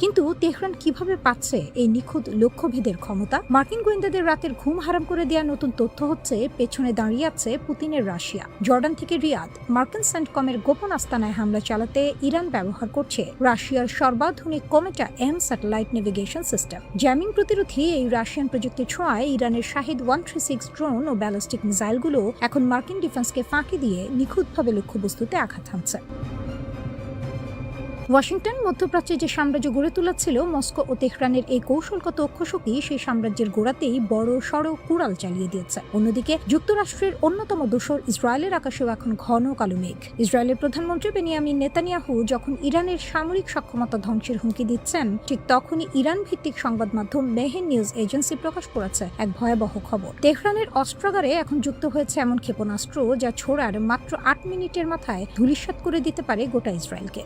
কিন্তু তেহরান কিভাবে পাচ্ছে এই নিখুঁত লক্ষ্যভেদের ক্ষমতা? মার্কিন গোয়েন্দাদের রাতের ঘুম হারাম করে দেওয়া নতুন তথ্য হচ্ছে, পেছনে দাঁড়িয়ে আছে পুতিনের রাশিয়া। জর্ডান থেকে রিয়াদ, মার্কিন সেন্টকমের গোপন আস্তানায় হামলা চালাতে ইরান ব্যবহার করছে রাশিয়ার সর্বাধুনিক কোমেটা M satellite navigation system. Jamming প্রতিরোধী এই রাশিয়ান প্রযুক্তির ছোঁয়ায় ইরানের শাহিদ 136 ড্রোন ও ব্যালিস্টিক মিসাইলগুলো এখন মার্কিন ডিফেন্সকে ফাঁকি দিয়ে নিখুঁতভাবে লক্ষ্যবস্তুতে আঘাত হানছে। ওয়াশিংটন মধ্যপ্রাচ্যে যে সাম্রাজ্য গড়ে তুলেছিল, মস্কো ও তেহরানের এই কৌশলগত অক্ষশক্তি সেই সাম্রাজ্যের গোড়াতেই বড় সড় কুড়াল চালিয়ে দিয়েছে। অন্যদিকে যুক্তরাষ্ট্রের অন্যতম দোসর ইসরায়েলের আকাশেও এখন ঘন কালো মেঘ। ইসরায়েলের প্রধানমন্ত্রী বেনিয়ামিন নেতানিয়াহু যখন ইরানের সামরিক সক্ষমতা ধ্বংসের হুমকি দিচ্ছেন, ঠিক তখনই ইরান ভিত্তিক সংবাদ মাধ্যম মেহের নিউজ এজেন্সি প্রকাশ করেছে এক ভয়াবহ খবর। তেহরানের অস্ত্রাগারে এখন যুক্ত হয়েছে এমন ক্ষেপণাস্ত্র যা ছোড়ার মাত্র 8 মিনিটের মাথায় ধূলিসাৎ করে দিতে পারে গোটা ইসরায়েলকে।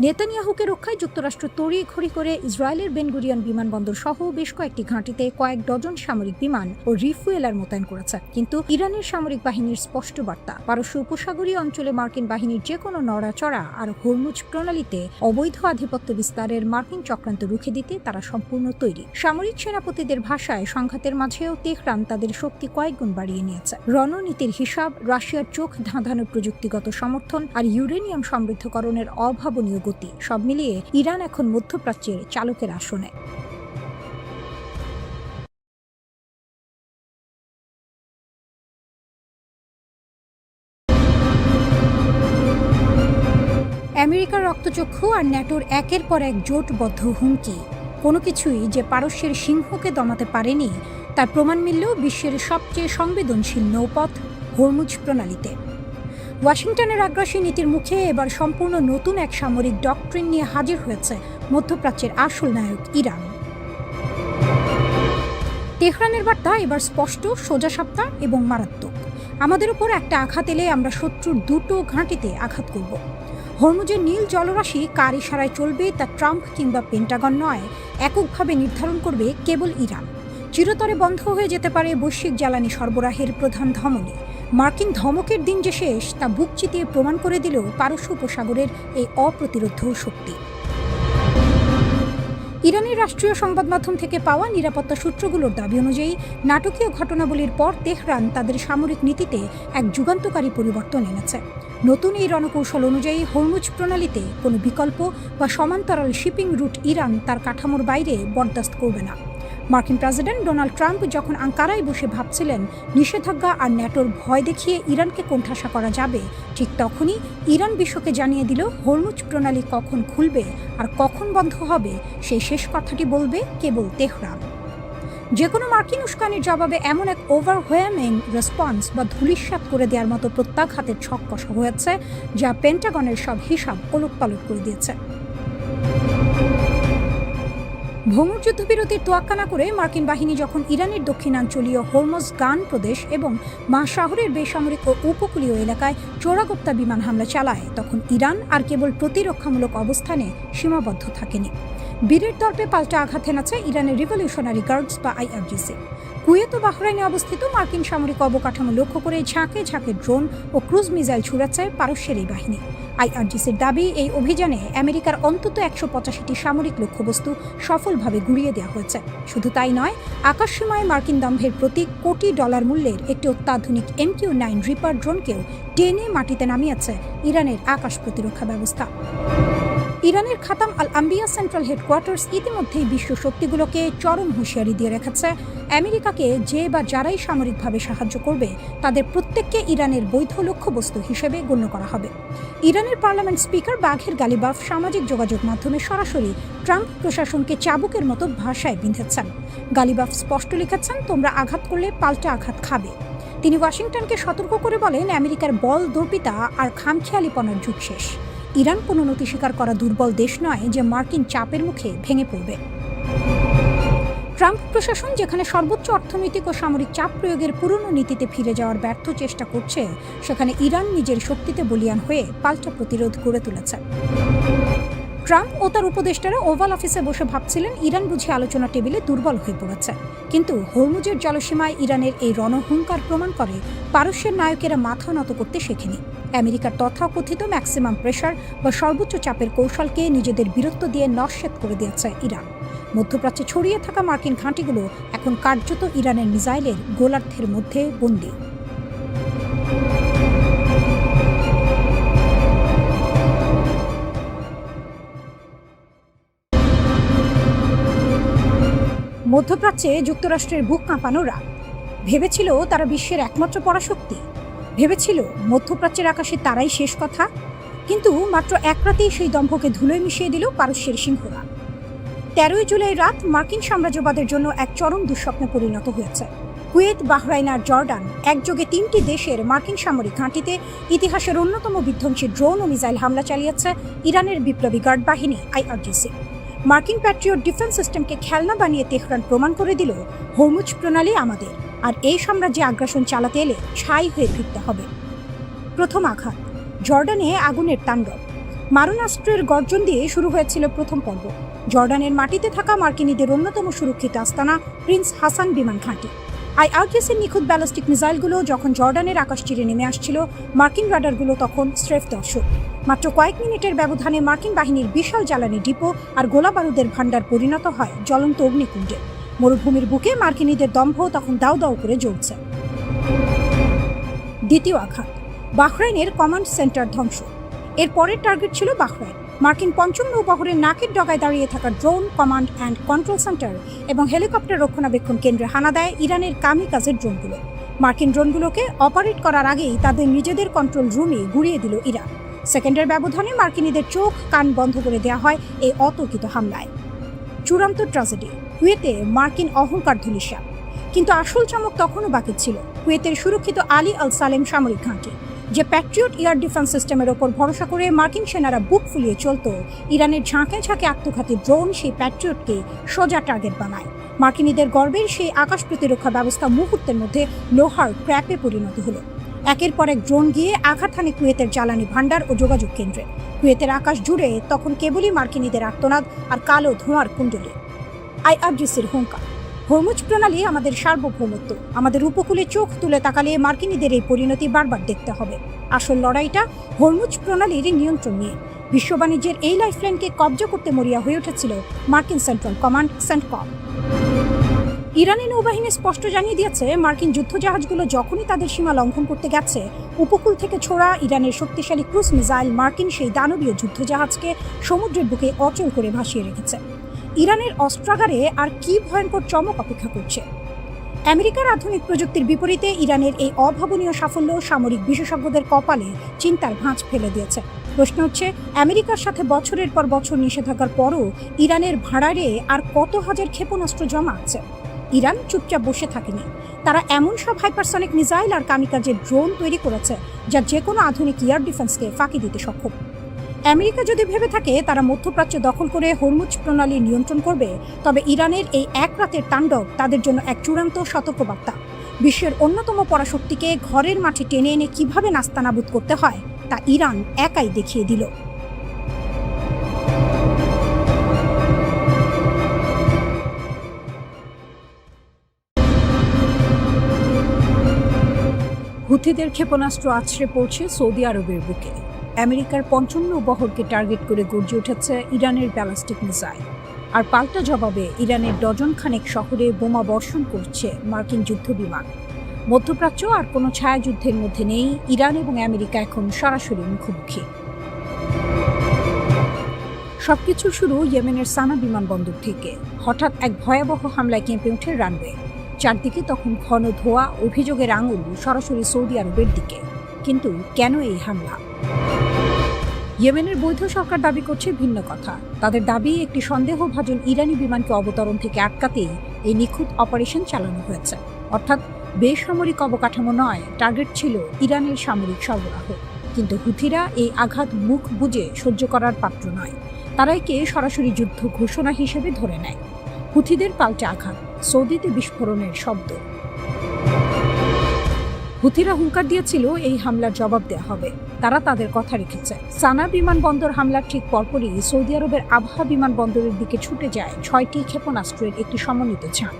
নেতানিয়াহুকে রক্ষায় যুক্তরাষ্ট্র তড়িঘড়ি করে ইসরায়েলের বেনগুরিয়ন বিমানবন্দর সহ বেশ কয়েকটি ঘাঁটিতে কয়েক ডজন সামরিক বিমান ও রিফুয়েলার মোতায়েন করেছে। কিন্তু ইরানের সামরিক বাহিনীর স্পষ্ট বার্তা, পারস্য উপসাগরীয় অঞ্চলে মার্কিন বাহিনীর যে কোনো নড়াচড়া আর হরমুজ প্রণালীতে অবৈধ আধিপত্য বিস্তারের মার্কিন চক্রান্ত রুখে দিতে তারা সম্পূর্ণ তৈরি। সামরিক সেনাপতিদের ভাষায়, সংঘাতের মাঝেও তেহরান তাদের শক্তি কয়েকগুণ বাড়িয়ে নিয়েছে। রণনীতির হিসাব, রাশিয়ার চোখ ধাঁধানো প্রযুক্তিগত সমর্থন আর ইউরেনিয়াম সমৃদ্ধকরণের অভাবনীয় গতি, সব মিলিয়ে ইরান এখন মধ্যপ্রাচ্যের চালকের আসনে। আমেরিকার রক্তচক্ষু আর ন্যাটোর একের পর এক জোটবদ্ধ হুমকি কোনো কিছুই যে পারস্যের সিংহকে দমাতে পারেনি তার প্রমাণ মিলল বিশ্বের সবচেয়ে সংবেদনশীল নৌপথ হরমুজ প্রণালীতে। ওয়াশিংটনের আগ্রাসী নীতির মুখে এবার সম্পূর্ণ নতুন এক সামরিক ডক্ট্রিন নিয়ে হাজির হয়েছে মধ্যপ্রাচ্যের আসল নায়ক ইরান। তেহরানের বার্তা এবার স্পষ্ট, সোজাসাপ্টা এবং মারাত্মক। আমাদের উপর একটা আঘাত এলে আমরা শত্রুর দুটো ঘাঁটিতে আঘাত করব। হরমুজের নীল জলরাশি কার ইশারায় চলবে তা ট্রাম্প কিংবা পেন্টাগন নয়, এককভাবে নির্ধারণ করবে কেবল ইরান। চিরতরে বন্ধ হয়ে যেতে পারে বৈশ্বিক জ্বালানি সরবরাহের প্রধান ধমনী। মার্কিন ধমকের দিন যে শেষ তা বুক চিতিয়ে প্রমাণ করে দিল পারস্য উপসাগরের এই অপ্রতিরোধ্য শক্তি। ইরানের রাষ্ট্রীয় সংবাদ মাধ্যম থেকে পাওয়া নিরাপত্তা সূত্রগুলোর দাবি অনুযায়ী নাটকীয় ঘটনাবলীর পর তেহরান তাদের সামরিক নীতিতে এক যুগান্তকারী পরিবর্তন এনেছে। নতুন এই রণকৌশল অনুযায়ী হরমুজ প্রণালীতে কোনো বিকল্প বা সমান্তরাল শিপিং রুট ইরান তার কাঠামোর বাইরে বরদাস্ত করবে না। মার্কিন প্রেসিডেন্ট ডোনাল্ড ট্রাম্প যখন আঙ্কারায় বসে ভাবছিলেন নিষেধাজ্ঞা আর ন্যাটোর ভয় দেখিয়ে ইরানকে কোণঠাসা করা যাবে, ঠিক তখনই ইরান বিশ্বকে জানিয়ে দিল হরমুজ প্রণালী কখন খুলবে আর কখন বন্ধ হবে সেই শেষ কথাটি বলবে কেবল তেহরান। যে কোনো মার্কিন উস্কানির জবাবে এমন এক ওভারওয়েলমিং রেসপন্স বা ধূলিসাৎ করে দেওয়ার মতো প্রত্যাঘাতের ছক কষা হয়েছে যা পেন্টাগনের সব হিসাব ওলটপালট করে দিয়েছে। ভঙ্গুর যুদ্ধবিরতির তোয়াক্কা না করে মার্কিন বাহিনী যখন ইরানের দক্ষিণাঞ্চলীয় হরমুজগান প্রদেশ এবং শহরের বেসামরিক ও উপকূলীয় এলাকায় চোরাগোপ্তা বিমান হামলা চালায়, তখন ইরান আর কেবল প্রতিরক্ষামূলক অবস্থানে সীমাবদ্ধ থাকেনি। বীরের দর্পে পাল্টা আঘাত হেনেছে ইরানের রিভলিউশনারি গার্ডস বা IRGC। কুয়েত ও বাহরাইনে অবস্থিত মার্কিন সামরিক অবকাঠামো লক্ষ্য করে ঝাঁকে ঝাঁকে ড্রোন ও ক্রুজ মিসাইল ছুড়েছে পারস্যের এই বাহিনী। IRGCর দাবি, এই অভিযানে আমেরিকার অন্তত 185টি সামরিক লক্ষ্যবস্তু সফলভাবে গুঁড়িয়ে দেওয়া হয়েছে। শুধু তাই নয়, আকাশসীমায় মার্কিন দম্ভের প্রতি কোটি ডলার মূল্যের একটি অত্যাধুনিক MQ-9 রিপার ড্রোনকেও টেনে মাটিতে নামিয়েছে ইরানের আকাশ প্রতিরক্ষা ব্যবস্থা। ইরানের খাতাম আল আম্বিয়া সেন্ট্রাল হেডকোয়ার্টার্স ইতিমধ্যেই বিশ্ব শক্তিগুলোকে চরম হুঁশিয়ারি দিয়ে রেখেছে আমেরিকাকে যে বা যারাই সামরিকভাবে সাহায্য করবে তাদের প্রত্যেককে ইরানের বৈধ লক্ষ্যবস্তু হিসেবে গণ্য করা হবে। ইরানের পার্লামেন্ট স্পিকার বাঘের গালিবাফ সামাজিক যোগাযোগ মাধ্যমে সরাসরি ট্রাম্প প্রশাসনকে চাবুকের মতো ভাষায় বিঁধেছেন। গালিবাফ স্পষ্ট লিখেছেন, তোমরা আঘাত করলে পাল্টা আঘাত খাবে। তিনি ওয়াশিংটনকে সতর্ক করে বলেন, আমেরিকার বল দর্পিতা আর খামখেয়ালিপনার যুগ শেষ। ইরান কোনো নতি স্বীকার করা দুর্বল দেশ নয় যে মার্কিন চাপের মুখে ভেঙে পড়বে। ট্রাম্প প্রশাসন যেখানে সর্বোচ্চ অর্থনৈতিক ও সামরিক চাপ প্রয়োগের পুরনো নীতিতে ফিরে যাওয়ার ব্যর্থ চেষ্টা করছে, সেখানে ইরান নিজের শক্তিতে বলীয়ান হয়ে পাল্টা প্রতিরোধ গড়ে তুলেছে। ট্রাম্প ও তার উপদেষ্টারা ওভাল অফিসে বসে ভাবছিলেন ইরান বুঝি আলোচনা টেবিলে দুর্বল হয়ে পড়েছে। কিন্তু হরমুজের জলসীমায় ইরানের এই রণহুঙ্কার প্রমাণ করে পারস্যের নায়কেরা মাথা নত করতে শেখেনি। আমেরিকার তথাকথিত ম্যাক্সিমাম প্রেশার বা সর্বোচ্চ চাপের কৌশলকে নিজেদের বীরত্ব দিয়ে নস্যাৎ করে দিয়েছে ইরান। মধ্যপ্রাচ্যে ছড়িয়ে থাকা মার্কিন ঘাঁটিগুলো এখন কার্যত ইরানের মিসাইলের গোলার্ধের মধ্যে বন্দী। মধ্যপ্রাচ্যে যুক্তরাষ্ট্রের বুক কাঁপানো রাত। ভেবেছিল তারা বিশ্বের একমাত্র পরাশক্তি। ভেবেছিল মধ্যপ্রাচ্যের আকাশে তারাই শেষ কথা। কিন্তু মাত্র এক রাতেই সেই দম্ভকে ধুলোয় মিশিয়ে দিল পারস্যের সিংহরা। 13 জুলাই রাত মার্কিন সাম্রাজ্যবাদের জন্য এক চরম দুঃস্বপ্নে পরিণত হয়েছে। কুয়েত, বাহরাইন আর জর্ডান একযোগে 3টি দেশের মার্কিন সামরিক ঘাঁটিতে ইতিহাসের অন্যতম বিধ্বংসী ড্রোন ও মিসাইল হামলা চালিয়েছে ইরানের বিপ্লবী গার্ড বাহিনী IRGC। মার্কিন প্যাট্রিয়ট ডিফেন্স সিস্টেমকে খেলনা বানিয়ে তেহরান প্রমাণ করে দিল, হরমুজ প্রণালী আমাদের, আর এই সাম্রাজ্যে আগ্রাসন চালাতে এলে ছাই হয়ে ফিরতে হবে। প্রথম আঘাত, জর্ডানে আগুনের তাণ্ডব। মারণাস্ত্রের গর্জন দিয়ে শুরু হয়েছিল প্রথম পর্ব। জর্ডানের মাটিতে থাকা মার্কিনীদের অন্যতম সুরক্ষিত আস্তানা প্রিন্স হাসান বিমান ঘাঁটি। IRGCর নিখুঁত ব্যালিস্টিক মিসাইলগুলো যখন জর্ডানের আকাশ চিরে নেমে আসছিল, মার্কিন রাডারগুলো তখন স্রেফ দর্শক। মাত্র কয়েক মিনিটের ব্যবধানে মার্কিন বাহিনীর বিশাল জ্বালানি ডিপো আর গোলা বারুদের ভাণ্ডার পরিণত হয় জ্বলন্ত অগ্নিকুণ্ডে। মরুভূমির বুকে মার্কিনীদের দম্ভ তখন দাউ দাউ করে জ্বলছে। দ্বিতীয় আঘাত, বাহরাইনের কমান্ড সেন্টার ধ্বংস। এর পরের টার্গেট ছিল বাহরাইন। মার্কিন পঞ্চম নৌবহরের নাকের ডগায় দাঁড়িয়ে থাকা drone command and control centre এবং হেলিকপ্টার রক্ষণাবেক্ষণ কেন্দ্রে হানা দেয় ইরানের কামিকাজের ড্রোনগুলো। মার্কিন ড্রোনগুলোকে অপারেট করার আগেই তাদের নিজেদের কন্ট্রোল রুমে গুঁড়িয়ে দিল ইরান। সেকেন্ডের ব্যবধানে মার্কিনীদের চোখ কান বন্ধ করে দেওয়া হয় এই অতর্কিত হামলায়। চূড়ান্ত ট্র্যাজেডি, কুয়েতে মার্কিন অহংকার ধূলিসাৎ। কিন্তু আসল চমক তখনও বাকি ছিল। কুয়েতের সুরক্ষিত আলী আল সালেম সামরিক ঘাঁটি, যে প্যাট্রিয়ট এয়ার ডিফেন্স সিস্টেমের ওপর ভরসা করে মার্কিন সেনারা বুক ফুলিয়ে চলত, ইরানের ঝাঁকে ঝাঁকে আত্মঘাতী ড্রোন সেই প্যাট্রিয়টকে সোজা টার্গেট বানায়। মার্কিনীদের গর্বের সেই আকাশ প্রতিরক্ষা ব্যবস্থা মুহূর্তের মধ্যে লোহার ক্র্যাপে পরিণত হলো। একের পর এক ড্রোন গিয়ে আঘাত হানে কুয়েতের জ্বালানি ভাণ্ডার ও যোগাযোগ কেন্দ্রে। কুয়েতের আকাশ জুড়ে তখন কেবলই মার্কিনীদের আর্তনাদ আর কালো ধোঁয়ার কুণ্ডলী। আইআরজিসির হুঙ্কার, হরমুজ প্রণালী আমাদের সার্বভৌমত্ব। আমাদের উপকূলে চোখ তুলে তাকালে মার্কিনীদের এই পরিণতি বারবার দেখতে হবে। আসল লড়াইটা হরমুজ প্রণালীর নিয়ন্ত্রণ নিয়ে। বিশ্ব বাণিজ্যের এই লাইফলাইনকে কবজা করতে মরিয়া হয়ে উঠেছিল মার্কিন সেন্ট্রাল কমান্ড সেন্টকম। ইরানি নৌবাহিনী স্পষ্ট জানিয়ে দিয়েছে, মার্কিন যুদ্ধজাহাজগুলো যখনই তাদের সীমা লঙ্ঘন করতে গেছে, উপকূল থেকে ছোড়া ইরানের শক্তিশালী ক্রুজ মিসাইল মার্কিন সেই দানবীয় যুদ্ধজাহাজকে সমুদ্রের বুকে অচল করে ভাসিয়ে রেখেছে। ইরানের অস্ত্রাগারে আর কি ভয়ঙ্কর চমক অপেক্ষা করছে। আমেরিকার আধুনিক প্রযুক্তির বিপরীতে ইরানের এই অভাবনীয় সাফল্য সামরিক বিশেষজ্ঞদের কপালে চিন্তার ভাঁজ ফেলে দিয়েছে। প্রশ্ন হচ্ছে, আমেরিকার সাথে বছরের পর বছর নিষেধাজ্ঞার পরও ইরানের ভাড়ারে আর কত হাজার ক্ষেপণাস্ত্র জমা আছে? ইরান চুপচাপ বসে থাকেনি। তারা এমন সব হাইপারসনিক মিসাইল আর কামিকাজের ড্রোন তৈরি করেছে যা যে কোনো আধুনিক এয়ার ডিফেন্সকে ফাঁকি দিতে সক্ষম। আমেরিকা যদি ভেবে থাকে তারা মধ্যপ্রাচ্য দখল করে হরমুজ প্রণালী নিয়ন্ত্রণ করবে, তবে ইরানের এই এক রাতের তাণ্ডব তাদের জন্য এক চূড়ান্ত সতর্কবার্তা। বিশ্বের অন্যতম পরাশক্তিকে ঘরের মাঠে টেনে এনে কিভাবে নাস্তানাবুদ করতে হয় তা ইরান একাই দেখিয়ে দিল। হুথিদের ক্ষেপণাস্ত্র আছড়ে পড়ছে সৌদি আরবের বুকে। আমেরিকার ৫৫ বহরকে টার্গেট করে গর্জে উঠেছে ইরানের ব্যালিস্টিক মিসাইল। আর পাল্টা জবাবে ইরানের ডজন খানেক শহরে বোমা বর্ষণ করছে মার্কিন যুদ্ধবিমান। মধ্যপ্রাচ্য আর কোনো ছায়াযুদ্ধের মধ্যে নেই। ইরান এবং আমেরিকা এখন সরাসরি মুখোমুখি। সবকিছু শুরু ইয়েমেনের সানা বিমানবন্দর থেকে। হঠাৎ এক ভয়াবহ হামলায় কেঁপে ওঠে রানওয়ে। চারদিকে তখন ঘন ধোঁয়া, অভিযোগের আঙুল সরাসরি সৌদি আরবের দিকে। কিন্তু কেন এই হামলা? ইয়েমেনের বৈধ সরকার দাবি করছে ভিন্ন কথা। তাদের দাবি, একটি সন্দেহভাজন ইরানি বিমানকে অবতরণ থেকে আটকাতেই এই নিখুঁত অপারেশন চালানো হয়েছে। অর্থাৎ বেসামরিক অবকাঠামো নয়, টার্গেট ছিল ইরানের সামরিক সরবরাহ। কিন্তু হুথিরা এই আঘাত মুখ বুজে সহ্য করার পাত্র নয়। তারা একে সরাসরি যুদ্ধ ঘোষণা হিসেবে ধরে নেয়। হুথিদের পাল্টা আঘাত, সৌদিতে বিস্ফোরণের শব্দ। হুথিরা হুঙ্কার দিয়েছিল এই হামলার জবাব দেওয়া হবে। তারা তাদের কথা রেখেছে। সানা বিমানবন্দর হামলার ঠিক পরপরই সৌদি আরবের আবহা বিমানবন্দরের দিকে ছুটে যায় ৬টি ক্ষেপণাস্ত্রের একটি সমন্বিত ঝাঁক।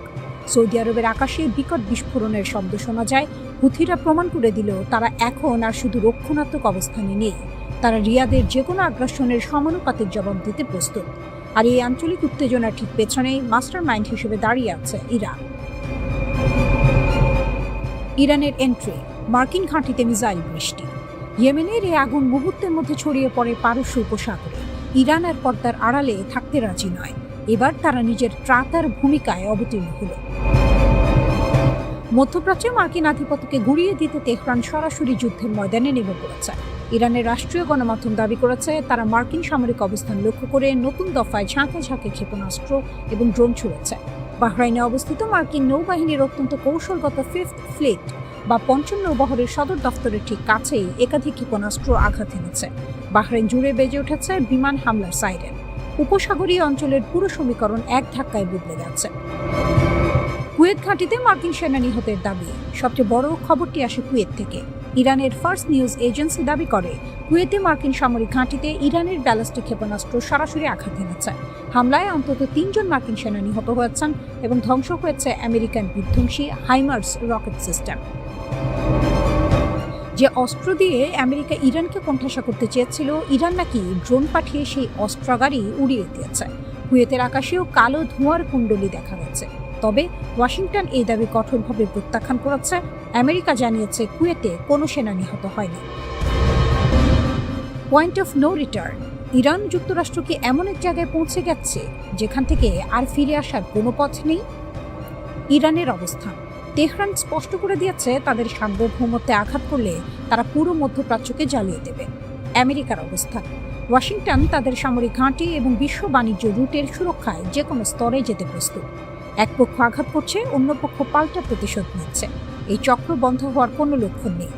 সৌদি আরবের আকাশে বিকট বিস্ফোরণের শব্দ শোনা যায়। হুথিরা প্রমাণ করে দিল তারা এখন আর শুধু রক্ষণাত্মক অবস্থানে নেই, তারা রিয়াদের যে কোনো আগ্রাসনের সমানুপাতিক জবাব দিতে প্রস্তুত। আর এই আঞ্চলিক উত্তেজনার ঠিক পেছনেই মাস্টার মাইন্ড হিসেবে দাঁড়িয়ে আছে ইরান। ইরানের এন্ট্রি, মার্কিন ঘাঁটিতে মিসাইল বৃষ্টি। ইয়েমেনের এই আগুন মুহূর্তের মধ্যে ছড়িয়ে পড়ে পারস্য উপসাগরে। ইরান আর পর্দার আড়ালে থাকতে রাজি নয়। এবার তারা নিজের ত্রাতার ভূমিকায় অবতীর্ণ হল। মধ্যপ্রাচ্যে মার্কিন আধিপত্যকে গুড়িয়ে দিতে তেহরান সরাসরি যুদ্ধের ময়দানে নেমে পড়েছে। ইরানের রাষ্ট্রীয় গণমাধ্যম দাবি করেছে তারা মার্কিন সামরিক অবস্থান লক্ষ্য করে নতুন দফায় ঝাঁকে ঝাঁকে ক্ষেপণাস্ত্র এবং ড্রোন ছুড়েছে। বাহরাইনে অবস্থিত মার্কিন নৌবাহিনীর অত্যন্ত কৌশলগত ফিফথ ফ্লিট বা পঞ্চম নৌবহরের সদর দফতরের ঠিক কাছেই একাধিক ক্ষেপণাস্ত্র আঘাত এনেছে। বাহরাইন জুড়ে বেজে উঠেছে বিমান হামলার সাইরেন। উপসাগরীয় অঞ্চলের পুরো সমীকরণ এক ধাক্কায় বদলে যাচ্ছে। কুয়েত ঘাঁটিতে মার্কিন সেনা নিহতের দাবি। সবচেয়ে বড় খবরটি আসে কুয়েত থেকে। ইরানের ফার্স্ট নিউজ এজেন্সি দাবি করে কুয়েতে মার্কিন সামরিক ঘাঁটিতে ইরানের ব্যালিস্টিক ক্ষেপণাস্ত্র সরাসরি আঘাত এনেছে। হামলায় অন্তত ৩ জন মার্কিন সেনা নিহত হয়েছেন এবং ধ্বংস হয়েছে আমেরিকান বিধ্বংসী হাইমার্স রকেট সিস্টেম। যে অস্ত্র দিয়ে আমেরিকা ইরানকে কোণঠাসা করতে চেয়েছিল, ইরান নাকি ড্রোন পাঠিয়ে সেই অস্ত্রাগারই উড়িয়ে দিয়েছে। কুয়েতের আকাশেও কালো ধোঁয়ার কুণ্ডলী দেখা গেছে। তবে ওয়াশিংটন এই দাবি কঠোরভাবে প্রত্যাখ্যান করেছে। আমেরিকা জানিয়েছে কুয়েতে কোনো সেনা নিহত হয়নি। Point of no return, Iran যুক্তরাষ্ট্র কি এমন এক জায়গায় পৌঁছে গেছে যেখান থেকে আর ফিরে আসার কোনো পথ নেই? ইরানের অবস্থান, তেহরান স্পষ্ট করে দিয়েছে তাদের সার্বভৌমত্বে আঘাত করলে তারা পুরো মধ্যপ্রাচ্যকে জ্বালিয়ে দেবে। আমেরিকার অবস্থান। ওয়াশিংটন তাদের সামরিক ঘাঁটি এবং বিশ্ব বাণিজ্য রুটের সুরক্ষায় যে কোনো স্তরে যেতে প্রস্তুত। এক পক্ষ আঘাত করছে, অন্য পক্ষ পাল্টা প্রতিশোধ নিচ্ছে। এই চক্র বন্ধ হওয়ার কোনো লক্ষণ নেই।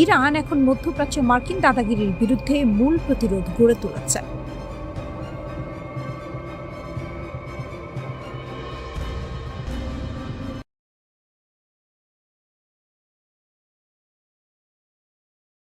ইরান এখন মধ্যপ্রাচ্যে মার্কিন দাদাগিরির বিরুদ্ধে মূল প্রতিরোধ গড়ে তুলেছে।